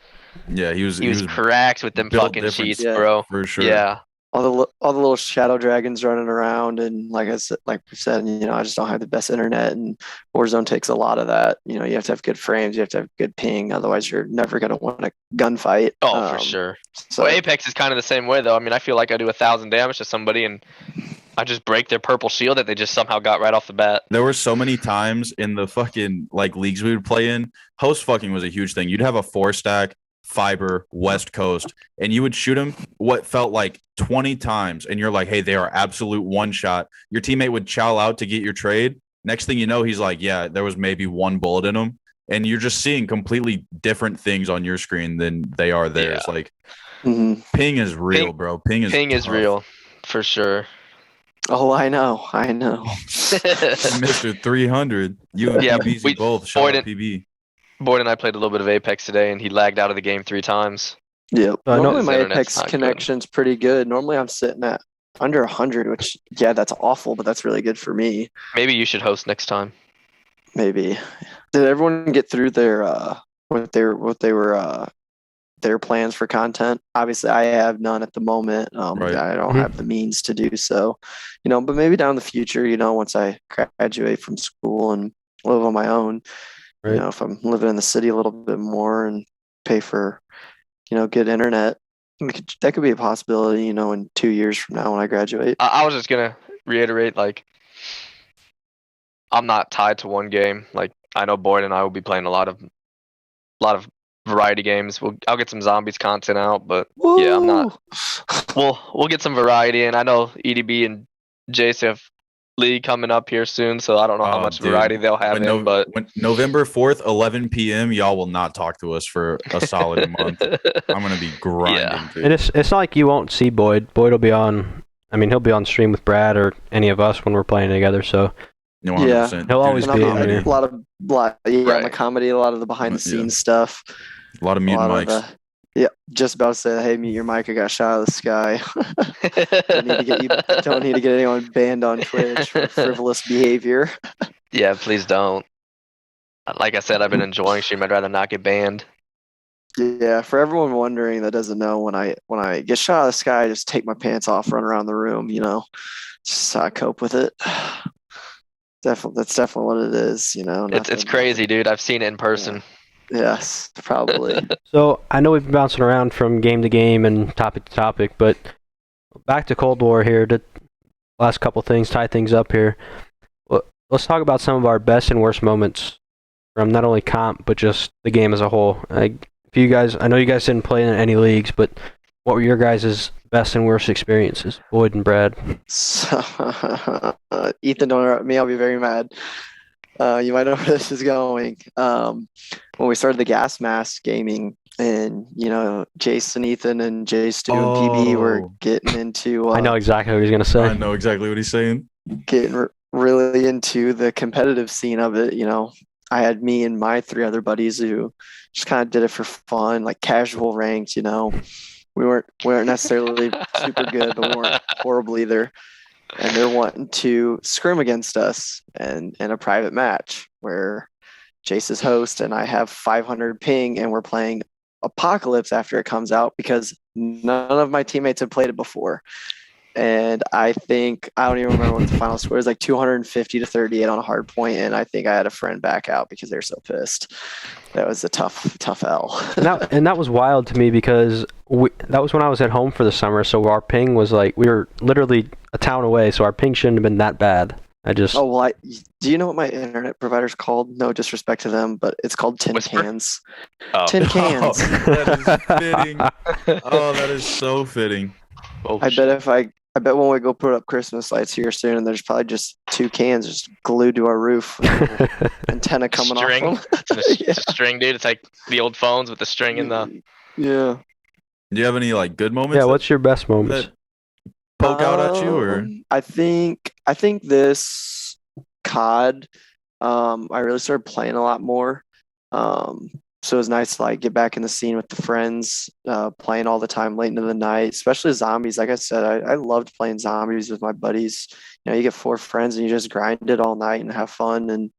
bitch. Yeah, he was cracked with them built fucking different. cheats, Yeah. bro. for sure. Yeah. All the little shadow dragons running around, and like I said, like we said, you know, I just don't have the best internet, and Warzone takes a lot of that. You know, you have to have good frames, you have to have good ping, otherwise you're never gonna win a gunfight. Oh, for sure. So Well, Apex is kind of the same way, though. I mean, I feel like I do 1,000 damage to somebody, and I just break their purple shield that they just somehow got right off the bat. There were so many times in the fucking like leagues we would play in. Host fucking was a huge thing. You'd have a 4-stack fiber West Coast, and you would shoot him what felt like 20 times, and you're like, hey, they are absolute one shot. Your teammate would chow out to get your trade. Next thing you know, he's like, yeah, there was maybe one bullet in him, and you're just seeing completely different things on your screen than they are theirs. Yeah. Like mhm. ping is real, Ping- bro. Ping is tough. real, for sure. Oh, I know. Mr. 300. You and Yeah, PBZ we- both. Shout Boyd out PB. Boyd and I played a little bit of Apex today, and he lagged out of the game 3 times. Yep. I know Normally his my internet's Apex not good. connection's pretty good. Normally I'm sitting at under 100, which yeah, that's awful, but that's really good for me. Maybe you should host next time. Maybe. Did everyone get through their their plans for content? Obviously, I have none at the moment. Right. I don't Mhm. have the means to do so, but maybe down the future, once I graduate from school and live on my own, Right. if I'm living in the city a little bit more and pay for, good internet, that could be a possibility, in 2 years from now when I graduate. I was just gonna reiterate, like, I'm not tied to one game. Like, I know Boyd and I will be playing a lot of variety games. I'll get some zombies content out, but yeah, I'm not. We'll get some variety, and I know EDB and Jace have league coming up here soon, so I don't know how Oh, much dude. variety they'll have but when November 4th, 11 p.m., y'all will not talk to us for a solid month. I'm gonna be grinding. Yeah. Dude. And it's not like you won't see Boyd. Boyd will be on. I mean, he'll be on stream with Brad or any of us when we're playing together. So No, 100%. He'll always And be I'm in here. a lot of Right. my comedy, a lot of the behind the scenes stuff. A lot of mutant lot mics. of yeah, just about to say, hey, mute your mic. I got shot out of the sky. Don't need to get anyone banned on Twitch for frivolous behavior. Yeah, please don't. Like I said, I've been enjoying stream. I'd rather not get banned. Yeah, for everyone wondering that doesn't know, when I get shot out of the sky, I just take my pants off, run around the room. Just how I cope with it. That's definitely what it is. It's crazy, dude. I've seen it in person. Yes, probably. So I know we've been bouncing around from game to game and topic to topic, but back to Cold War here. To last couple things, tie things up here. Let's talk about some of our best and worst moments from not only comp but just the game as a whole. I know you guys didn't play in any leagues, but what were your guys' best and worst experiences, Boyd and Brad? So, Ethan, don't interrupt me. I'll be very mad. You might know where this is going. When we started the Gas Mask gaming, and Jason, Ethan, and Jay, Stu, and PB were getting into. I know exactly what he's gonna say. I know exactly what he's saying. Getting really into the competitive scene of it. I had me and my 3 other buddies who just kind of did it for fun, like casual ranked. We weren't necessarily super good, but we weren't horrible either. And they're wanting to scrim against us in a private match where Jace is host and I have 500 ping, and we're playing Apocalypse after it comes out because none of my teammates have played it before. And I don't even remember what the final score is, like 250 to 38 on a hard point, and I think I had a friend back out because they're so pissed. That was a tough L. and that was wild to me because that was when I was at home for the summer, so our ping was like, we were literally a town away, so our ping shouldn't have been that bad. Do you know what my internet provider's called? No disrespect to them, but it's called Tin Whisper? Cans. Oh. Tin Cans. That is fitting. Oh, that is so fitting. Oh, I bet when we go put up Christmas lights here soon, and there's probably just 2 cans just glued to our roof, antenna coming String? off them. It's a string, dude. It's like the old phones with the string in the. Yeah. Do you have any good moments? Yeah, what's your best moments? that poke out at you, or I think this COD, I really started playing a lot more. So it was nice to get back in the scene with the friends, playing all the time late into the night, especially zombies. Like I said, I loved playing zombies with my buddies. You get 4 friends and you just grind it all night and have fun. And,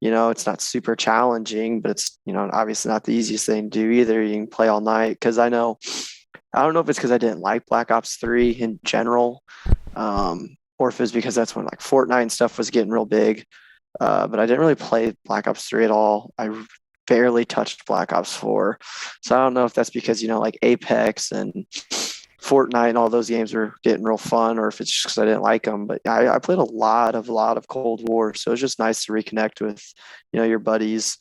it's not super challenging, but it's, obviously not the easiest thing to do either. You can play all night because I don't know if it's because I didn't like Black Ops 3 in general, or if it's because that's when Fortnite and stuff was getting real big. But I didn't really play Black Ops 3 at all. I barely touched Black Ops 4. So I don't know if that's because, Apex and Fortnite and all those games were getting real fun, or if it's just because I didn't like them. But I played a lot of Cold War. So it's just nice to reconnect with, your buddies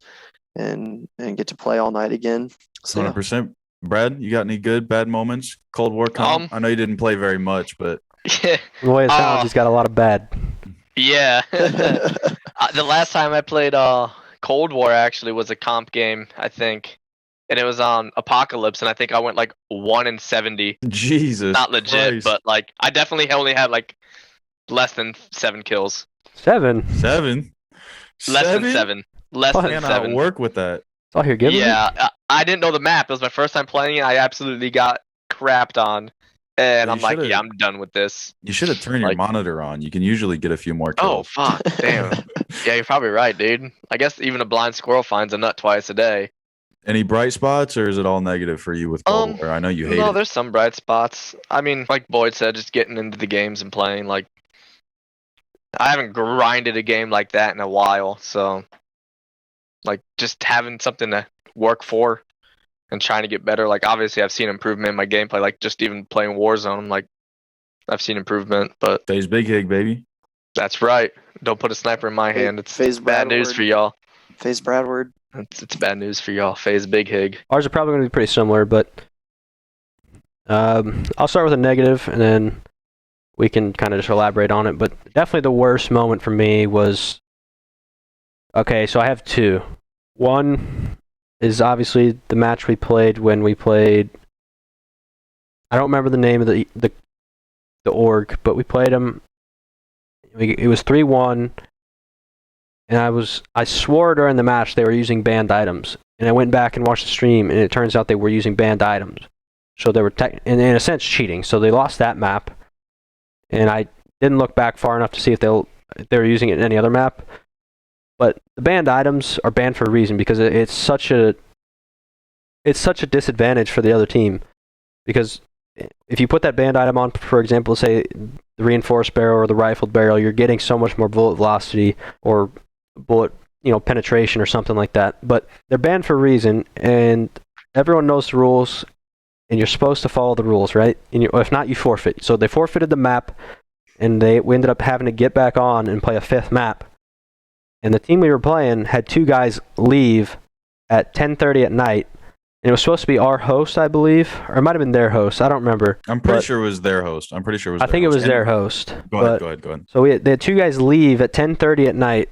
and get to play all night again. So, 100%. Brad, you got any good, bad moments? Cold War comp? I know you didn't play very much, but Yeah. The way it sounds, he's got a lot of bad. Yeah. The last time I played Cold War actually was a comp game, I think. And it was on Apocalypse, and I think I went 1-70. Jesus. Not legit, Christ. but I definitely only had less than 7 kills. 7? 7? Less than 7. Less I than cannot 7. work with that. all you're giving me? Yeah, I didn't know the map. It was my first time playing it. I absolutely got crapped on, and You I'm like, should've- yeah, I'm done with this. You should have turned your Like- monitor on. You can usually get a few more Oh kills. fuck, damn. Yeah, you're probably right, dude. I guess even a blind squirrel finds a nut twice a day. Any bright spots, or is it all negative for you with Global War? I know you hate No, it. there's some bright spots. I mean, like Boyd said, just getting into the games and playing. Like, I haven't grinded a game like that in a while, so like just having something to work for and trying to get better. Like, obviously, I've seen improvement in my gameplay. Like, just even playing Warzone, like I've seen improvement. But Phase Big Hig, baby. that's right. Don't put a sniper in my hand. It's Phase bad news Bradward. for y'all. Phase Bradward. It's bad news for y'all. Phase Big Hig. Ours are probably going to be pretty similar, but I'll start with a negative, and then we can kind of just elaborate on it. But definitely the worst moment for me was, okay, so I have two. One is obviously the match we played when we played, I don't remember the name of the org, but we played them. It was 3-1, and I swore during the match they were using banned items. And I went back and watched the stream, and it turns out they were using banned items. So they were, in a sense, cheating. So they lost that map, and I didn't look back far enough to see if they were using it in any other map. But the banned items are banned for a reason, because it's such a disadvantage for the other team. Because if you put that banned item on, for example, say the reinforced barrel or the rifled barrel, you're getting so much more bullet velocity or bullet, penetration or something like that. But they're banned for a reason, and everyone knows the rules, and you're supposed to follow the rules, right? And if not, you forfeit. So they forfeited the map, and we ended up having to get back on and play a fifth map. And the team we were playing had two guys leave at 10:30 at night. And it was supposed to be our host, I believe, or it might have been their host. I don't remember. I'm pretty sure it was their host. I think it was their host. Go ahead. So they had two guys leave at 10:30 at night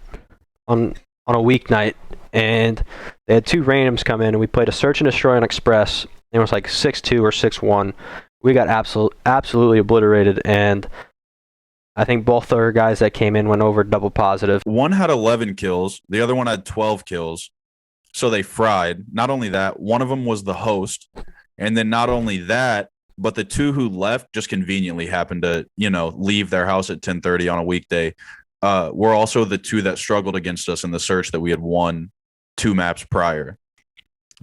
on a weeknight, and they had two randoms come in, and we played a search and destroy on Express. It was like 6-2 or 6-1. We got absolutely obliterated, and I think both our guys that came in went over double positive. One had 11 kills. The other one had 12 kills. So they fried. Not only that, one of them was the host. And then not only that, but the two who left just conveniently happened to, leave their house at 10:30 on a weekday. Were also the two that struggled against us in the search that we had won 2 maps prior.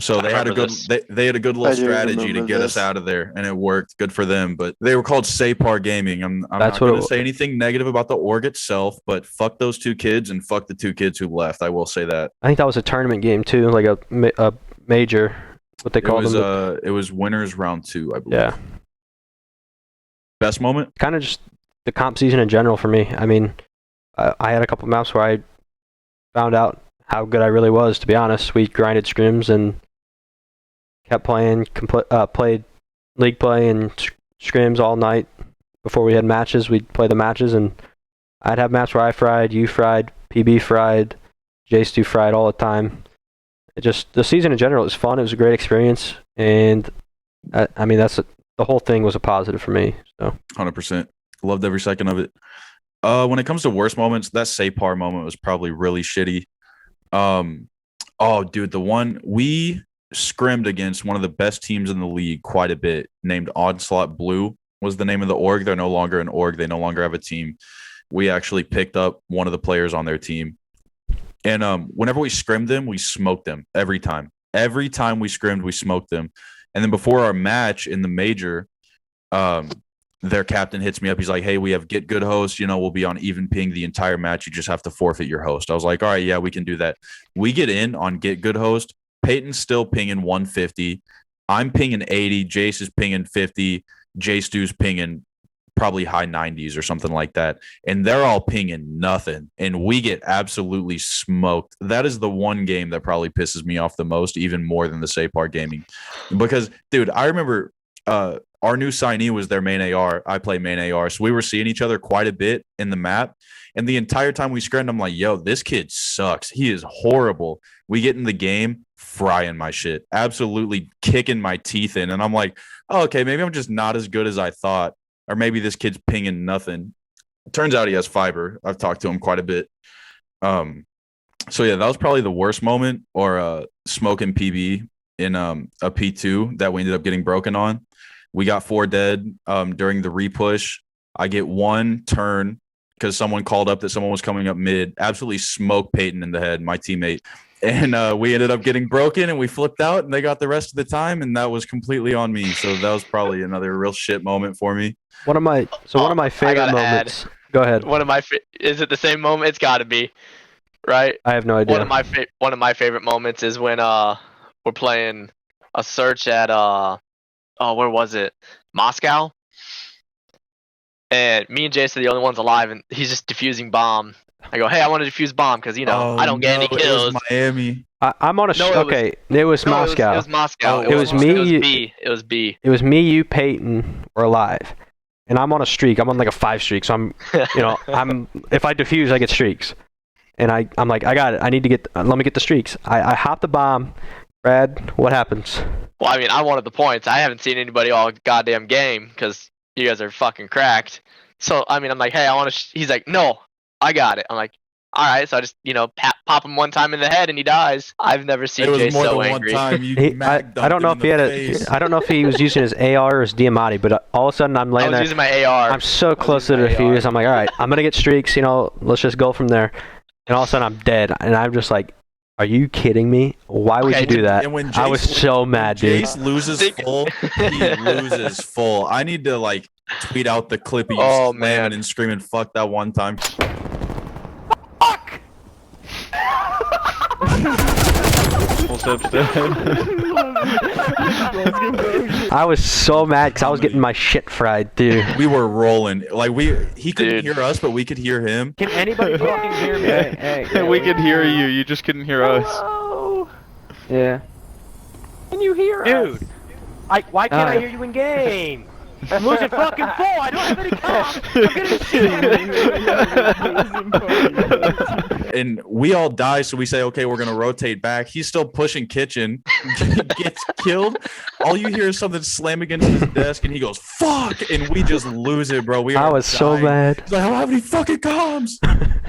So they had a good little strategy to get us out of there, and it worked. Good for them. But they were called Sapar Gaming. I'm not going to say anything negative about the org itself, but fuck those 2 kids and fuck the 2 kids who left. I will say that. I think that was a tournament game too, like a major. What they called them. It was winners round 2, I believe. Yeah. Best moment? Kind of just the comp season in general for me. I mean, I had a couple maps where I found out how good I really was, to be honest. We grinded scrims and kept playing, played league play and scrims all night. Before we had matches, we'd play the matches, and I'd have maps where I fried, you fried, PB fried, J-Stu fried all the time. The season in general was fun. It was a great experience, and I mean, the whole thing was a positive for me. So 100%. Loved every second of it. When it comes to worst moments, that Sapar moment was probably really shitty. Dude, the one we scrimmed against one of the best teams in the league quite a bit, named Onslaught Blue was the name of the org. They're no longer an org. They no longer have a team. We actually picked up one of the players on their team. And whenever we scrimmed them, we smoked them every time. Every time we scrimmed, we smoked them. And then before our match in the major, their captain hits me up. He's like, hey, we have get good host. We'll be on even ping the entire match. You just have to forfeit your host. I was like, all right, yeah, we can do that. We get in on get good host. Peyton's still pinging 150. I'm pinging 80. Jace is pinging 50. J-Stu's pinging probably high 90s or something like that. And they're all pinging nothing. And we get absolutely smoked. That is the one game that probably pisses me off the most, even more than the Sapar Gaming. Because, dude, I remember our new signee was their main AR. I play main AR. So we were seeing each other quite a bit in the map. And the entire time we scrimmed, I'm like, yo, this kid sucks. He is horrible. We get in the game, frying my shit, absolutely kicking my teeth in. And I'm like, oh, okay, maybe I'm just not as good as I thought. Or maybe this kid's pinging nothing. It turns out he has fiber. I've talked to him quite a bit. So yeah, that was probably the worst moment, or smoking PB in a P2 that we ended up getting broken on. We got 4 dead during the repush. I get one turn because someone called up that someone was coming up mid, absolutely smoked Peyton in the head, my teammate. And we ended up getting broken and we flipped out and they got the rest of the time, and that was completely on me. So that was probably another real shit moment for me. One of my favorite gotta moments. Go ahead. Is it the same moment? It's got to be, right? I have no idea. One of my favorite moments is when we're playing a search at where was it? Moscow. And me and Jace are the only ones alive, and he's just defusing bomb. I go, hey, I want to defuse bomb because I don't get any kills. It was Miami. I'm on a it was Moscow. It was Moscow. Oh, It was B. It was me, you, Peyton, were alive, and I'm on a streak. I'm on like a 5 streak, so I'm if I defuse, I get streaks, and I'm like, I got it. I need to get. Let me get the streaks. I hop the bomb. Brad, what happens? Well, I mean, I wanted the points. I haven't seen anybody all goddamn game because you guys are fucking cracked. So I mean, I'm like, hey, I want to. He's like, no, I got it. I'm like, all right. So I just pop him one time in the head and he dies. I've never seen Jay so angry. I don't know if he had I don't know if he was using his AR or his Diamatti, but all of a sudden I'm laying there. I was using my AR. I'm so close to the defuse. I'm like, all right, I'm gonna get streaks. Let's just go from there. And all of a sudden I'm dead, and I'm just like, are you kidding me? Why would you do that? I was so mad, dude. Jace loses full. He loses full. I need to tweet out the clip of you slamming and screaming "fuck" that one time. Fuck! I was so mad because I was getting my shit fried, dude. We were rolling. He couldn't hear us, but we could hear him. Can anybody fucking hear me? Hey, we could hear you. You just couldn't hear us. Yeah. Can you hear us? Dude. Why can't I hear you in game? I'm losing fucking full. I don't have any comms. I'm getting And we all die, so we say, okay, we're gonna rotate back. He's still pushing kitchen, gets killed. All you hear is something slam against his desk, and he goes, "Fuck!" And we just lose it, bro. I was so mad. He's like, I don't have any fucking comms.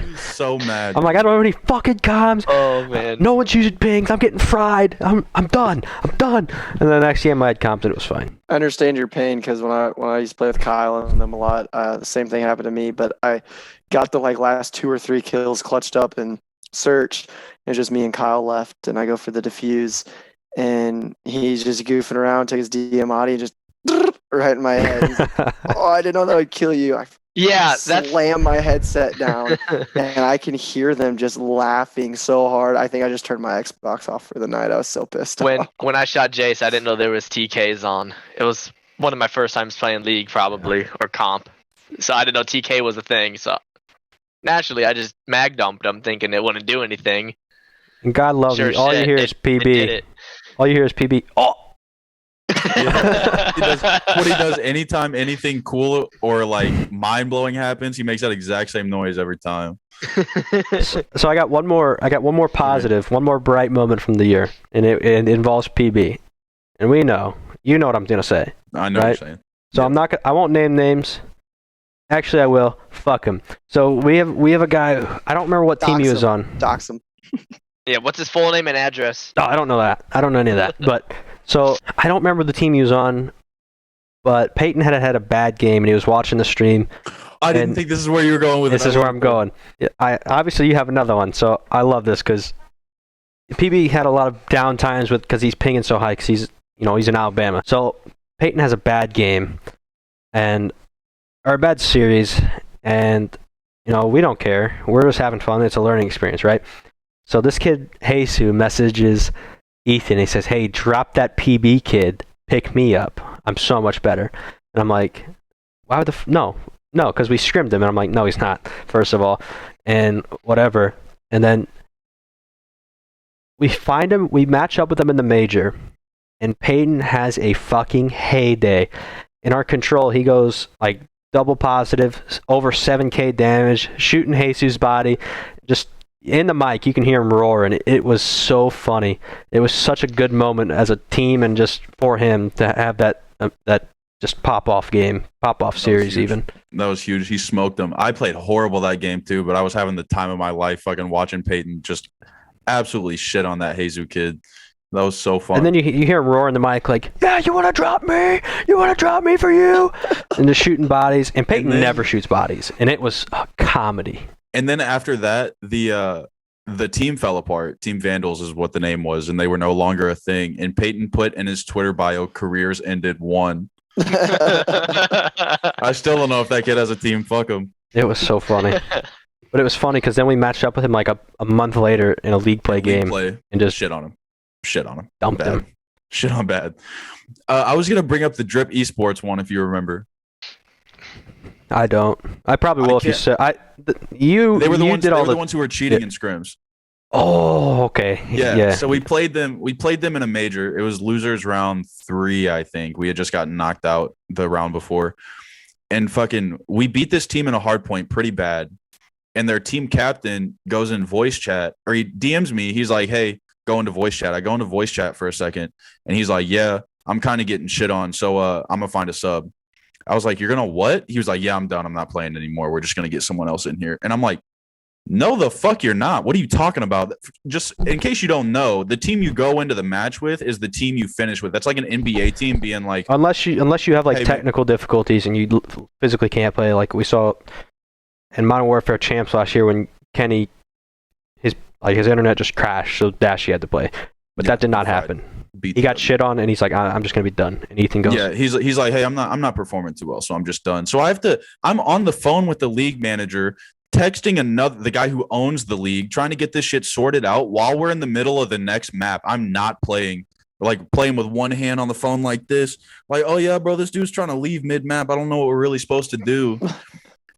He's so mad. I'm like, I don't have any fucking comms. Oh man. No one's using pings. I'm getting fried. I'm done. I'm done. And then the next game I had comms and it was fine. I understand your pain because when I used to play with Kyle and them a lot, the same thing happened to me. But I got the last 2 or 3 kills clutched up in search. It's just me and Kyle left, and I go for the defuse, and he's just goofing around, take his Diamatti, and just right in my head. He's like, oh, I didn't know that would kill you. I slam my headset down, and I can hear them just laughing so hard. I think I just turned my Xbox off for the night. I was so pissed off. When I shot Jace, I didn't know there was TKs on. It was one of my first times playing League, probably, or comp. So I didn't know TK was a thing. So naturally, I just mag dumped him, thinking it wouldn't do anything. And God love you. All you hear is PB. All you hear is PB. Oh. What he does anytime anything cool or mind blowing happens, he makes that exact same noise every time. So I got one more positive, one more bright moment from the year, and it involves PB. And you know what I'm gonna say. I know what you're saying. So I won't name names. Actually, I will. Fuck him. So we have a guy. I don't remember what team he was on. Dox him. Yeah, what's his full name and address? Oh, I don't know that. I don't know any of that. But so I don't remember the team he was on. But Peyton had a bad game, and he was watching the stream. I didn't think this is where you were going with it. This is where I'm going. Obviously you have another one, so I love this because PB had a lot of down times because he's pinging so high because he's in Alabama. So Peyton has a bad game, or a bad series, and we don't care. We're just having fun. It's a learning experience, right? So this kid Jesus messages Ethan. He says, "Hey, drop that PB kid. Pick me up. I'm so much better." And I'm like, "Why would no, because we scrimmed him." And I'm like, "No, he's not. First of all, and whatever." And then we find him. We match up with him in the major, and Peyton has a fucking heyday. In our control, he goes double positive, over 7k damage, shooting Jesus' body, just. In the mic, you can hear him roar, and it was so funny. It was such a good moment as a team, and just for him to have that just pop-off game, pop-off series even. That was huge. He smoked them. I played horrible that game too, but I was having the time of my life fucking watching Peyton just absolutely shit on that Jesus kid. That was so fun. And then you hear him roar in the mic like, "Yeah, you want to drop me? You want to drop me for you?" And just shooting bodies. And Peyton never shoots bodies, and it was a comedy. And then after that, the team fell apart. Team Vandals is what the name was, and they were no longer a thing. And Peyton put in his Twitter bio, "Careers ended 1." I still don't know if that kid has a team. Fuck him. It was so funny. But it was funny because then we matched up with him like a month later in a league play game and just shit on him. Dumped him. Shit on bad. I was gonna bring up the Drip Esports one if you remember. I don't. I probably will if you said. They were the ones who were cheating in scrims. Oh, okay. Yeah. So we played them in a major. It was losers round 3, I think. We had just gotten knocked out the round before. And we beat this team in a hard point pretty bad. And their team captain goes in voice chat, or he DMs me. He's like, "Hey, go into voice chat." I go into voice chat for a second, and he's like, "Yeah, I'm kind of getting shit on, so I'm gonna find a sub." I was like, "You're gonna what?" He was like, "Yeah, I'm done. I'm not playing anymore. We're just gonna get someone else in here." And I'm like, "No, the fuck you're not. What are you talking about?" Just in case you don't know, the team you go into the match with is the team you finish with. That's like an NBA team being like, unless you have like technical difficulties and you physically can't play, like we saw in Modern Warfare Champs last year when Kenny his internet just crashed, so Dashy had to play. But that did not happen. He got shit on, and he's like, "I'm just gonna be done." And Ethan goes, "Yeah." He's like, "Hey, I'm not performing too well, so I'm just done." So I'm on the phone with the league manager, texting the guy who owns the league, trying to get this shit sorted out while we're in the middle of the next map. I'm not playing, like playing with one hand on the phone like this, like, "Oh yeah, bro, this dude's trying to leave mid map. I don't know what we're really supposed to do."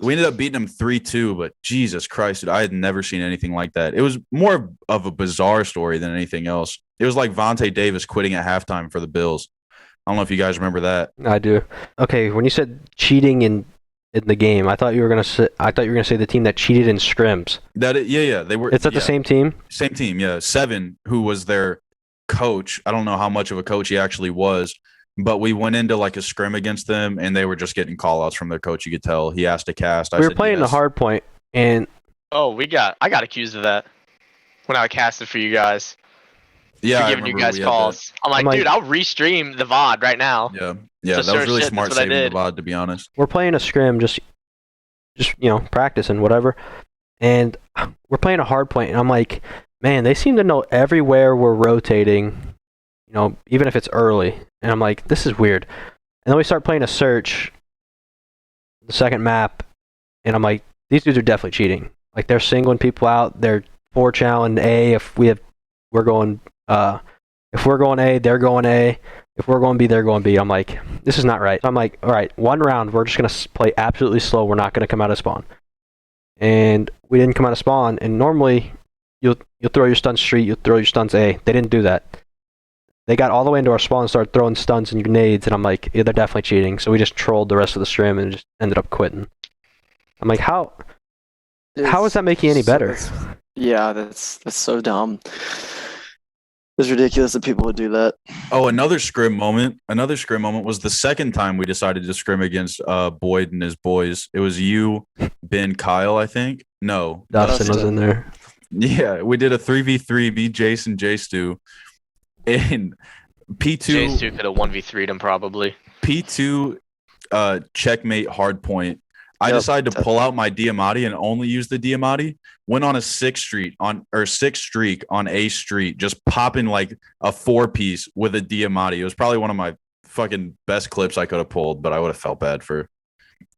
We ended up beating him 3-2, but Jesus Christ, dude, I had never seen anything like that. It was more of a bizarre story than anything else. It was like Vontae Davis quitting at halftime for the Bills. I don't know if you guys remember that. I do. Okay, when you said cheating in the game, I thought you were gonna say the team that cheated in scrims. Yeah, they were. Is that the same team? Same team, yeah. Seven, who was their coach. I don't know how much of a coach he actually was. But we went into like a scrim against them, and they were just getting call-outs from their coach. You could tell he asked to cast. We were playing the hard point, and I got accused of that when I casted for you guys. Yeah, for giving you guys calls. I'm like, dude, I'll restream the VOD right now. Yeah, that was really smart saving the VOD, to be honest. We're playing a scrim, just practicing whatever, and we're playing a hard point, and I'm like, man, they seem to know everywhere we're rotating. Even if it's early. And I'm like, this is weird. And then we start playing a search, the second map, and I'm like, these dudes are definitely cheating. Like, they're singling people out. They're 4-challenging A. If we're going A, they're going A. If we're going B, they're going B. I'm like, this is not right. I'm like, all right, one round, we're just going to play absolutely slow. We're not going to come out of spawn. And we didn't come out of spawn. And normally, you'll throw your stuns street, you'll throw your stuns A. They didn't do that. They got all the way into our spawn and started throwing stuns and grenades, and I'm like, yeah, they're definitely cheating. So we just trolled the rest of the stream and just ended up quitting. I'm like, how is that making any better? Yeah, that's so dumb. It's ridiculous that people would do that. Oh, another scrim moment was the second time we decided to scrim against Boyd and his boys. It was you, Ben, Kyle, I think. No, Dustin was in there. Yeah, we did a 3v3, beat Jason, J-Stu. And P2 J-Stu could have 1v3'd him probably. P2 checkmate hardpoint. I decided to pull out my Diamatti and only use the Diamatti. Went on a 6 streak on A Street, just popping like a 4-piece with a Diamatti. It was probably one of my fucking best clips I could have pulled, but I would have felt bad for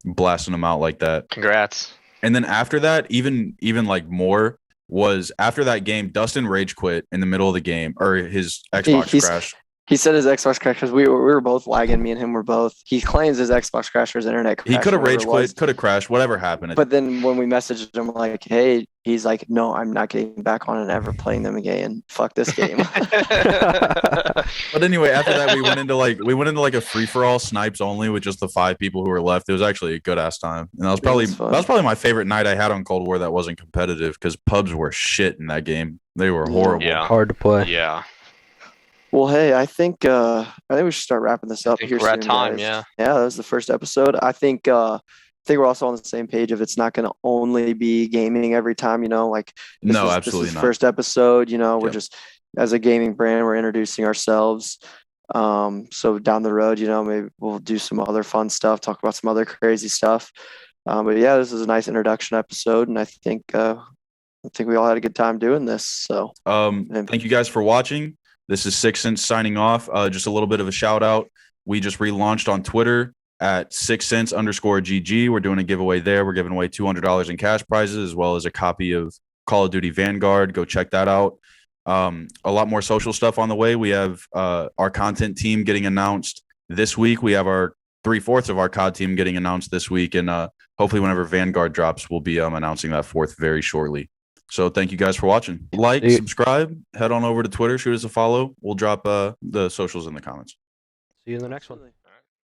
blasting them out like that. Congrats. And then after that, even like more was after that game, Dustin rage quit in the middle of the game, or his Xbox crashed. He said his Xbox crashed because we were both lagging. Me and him were both. He claims his Xbox crashed or his internet crashed. He could have rage quit, could have crashed, whatever happened. But then when we messaged him like, "Hey," he's like, "No, I'm not getting back on and ever playing them again. Fuck this game." But anyway, after that, we went into like a free for all snipes only with just the 5 people who were left. It was actually a good ass time, and that was probably my favorite night I had on Cold War that wasn't competitive because pubs were shit in that game. They were horrible. Yeah. Hard to play. Yeah. Well, hey, I think we should start wrapping this up here. We're at soon, time, guys. yeah. Yeah, that was the first episode. I think think we're also on the same page of it's not going to only be gaming every time, like No, this absolutely is not. first episode, we're Yep. just, as a gaming brand, we're introducing ourselves. So down the road, maybe we'll do some other fun stuff, talk about some other crazy stuff. But yeah, this is a nice introduction episode, and I think we all had a good time doing this. So thank you guys for watching. This is Six Cents signing off. Just a little bit of a shout out. We just relaunched on Twitter at 6cents_GG. We're doing a giveaway there. We're giving away $200 in cash prizes as well as a copy of Call of Duty Vanguard. Go check that out. A lot more social stuff on the way. We have our content team getting announced this week. We have our 3/4 of our COD team getting announced this week. And hopefully whenever Vanguard drops, we'll be announcing that 4th very shortly. So thank you guys for watching. Like, subscribe, head on over to Twitter, shoot us a follow. We'll drop the socials in the comments. See you in the next one.